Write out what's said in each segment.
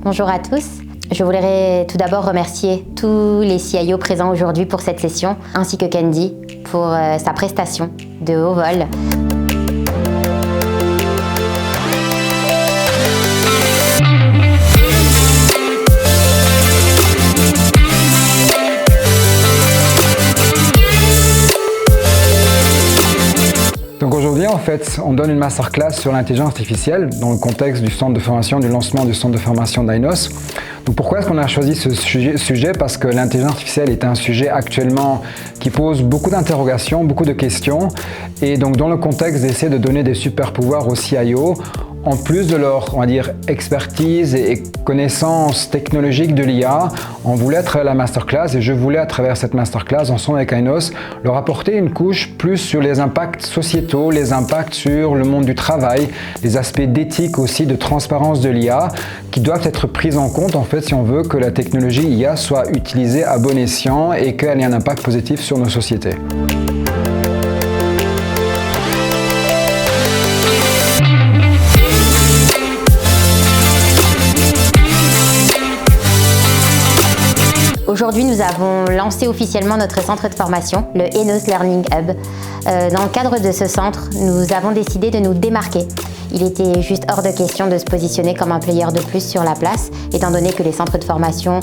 Bonjour à tous. Je voudrais tout d'abord remercier tous les CIO présents aujourd'hui pour cette session, ainsi que Candy pour sa prestation de haut vol. Donc aujourd'hui, en fait, on donne une masterclass sur l'intelligence artificielle dans le contexte du centre de formation, du lancement du centre de formation d'Ainos. Donc pourquoi est-ce qu'on a choisi ce sujet? Parce que l'intelligence artificielle est un sujet actuellement qui pose beaucoup d'interrogations, beaucoup de questions. Et donc dans le contexte d'essayer de donner des super pouvoirs aux CIO, en plus de leur, on va dire, expertise et connaissances technologiques de l'IA, on voulait à travers la masterclass, et je voulais à travers cette masterclass, ensemble avec Ainos, leur apporter une couche plus sur les impacts sociétaux, les impacts sur le monde du travail, les aspects d'éthique aussi, de transparence de l'IA, qui doivent être pris en compte en fait si on veut que la technologie IA soit utilisée à bon escient et qu'elle ait un impact positif sur nos sociétés. Aujourd'hui, nous avons lancé officiellement notre centre de formation, le Ainos Learning Hub. Dans le cadre de ce centre, nous avons décidé de nous démarquer. Il était juste hors de question de se positionner comme un player de plus sur la place, étant donné que les centres de formation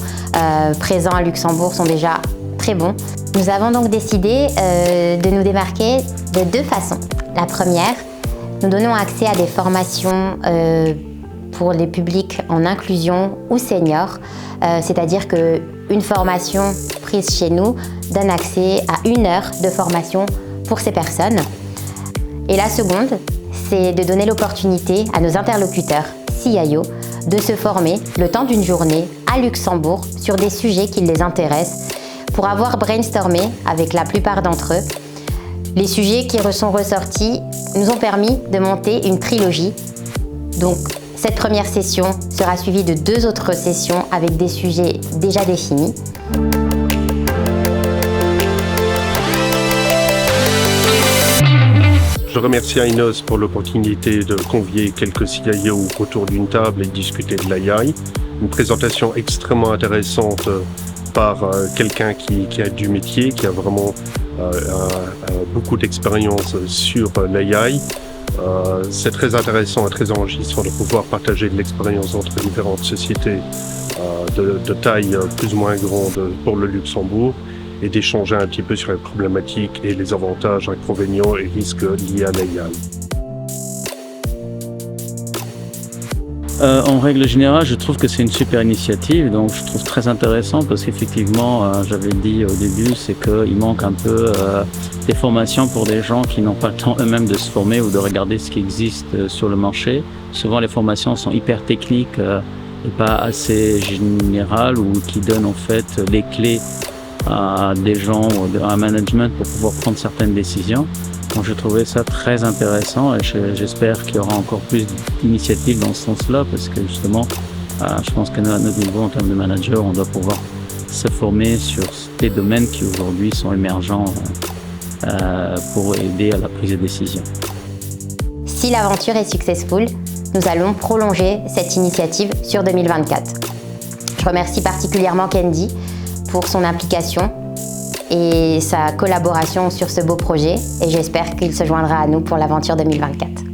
présents à Luxembourg sont déjà très bons. Nous avons donc décidé de nous démarquer de deux façons. La première, nous donnons accès à des formations pour les publics en inclusion ou seniors, c'est-à-dire qu'une formation prise chez nous donne accès à 1 heure de formation pour ces personnes. Et la seconde, c'est de donner l'opportunité à nos interlocuteurs CIO de se former le temps d'une journée à Luxembourg sur des sujets qui les intéressent pour avoir brainstormé avec la plupart d'entre eux. Les sujets qui sont ressortis nous ont permis de monter une trilogie. Donc, cette première session sera suivie de 2 autres sessions avec des sujets déjà définis. Je remercie Ainos pour l'opportunité de convier quelques CIO autour d'une table et discuter de l'AI. Une présentation extrêmement intéressante par quelqu'un qui a du métier, qui a vraiment beaucoup d'expérience sur l'AI. C'est très intéressant et très enrichissant de pouvoir partager de l'expérience entre différentes sociétés de taille plus ou moins grande pour le Luxembourg et d'échanger un petit peu sur les problématiques et les avantages, inconvénients et risques liés à l'AI. En règle générale, je trouve que c'est une super initiative, donc je trouve très intéressant parce qu'effectivement, j'avais dit au début, c'est qu'il manque un peu des formations pour des gens qui n'ont pas le temps eux-mêmes de se former ou de regarder ce qui existe sur le marché. Souvent, les formations sont hyper techniques et pas assez générales ou qui donnent en fait les clés à des gens ou à un management pour pouvoir prendre certaines décisions. Donc j'ai trouvé ça très intéressant et j'espère qu'il y aura encore plus d'initiatives dans ce sens-là parce que justement, je pense qu'à notre niveau en termes de manager, on doit pouvoir se former sur des domaines qui aujourd'hui sont émergents pour aider à la prise de décision. Si l'aventure est successful, nous allons prolonger cette initiative sur 2024. Je remercie particulièrement Candy pour son implication et sa collaboration sur ce beau projet et j'espère qu'il se joindra à nous pour l'aventure 2024.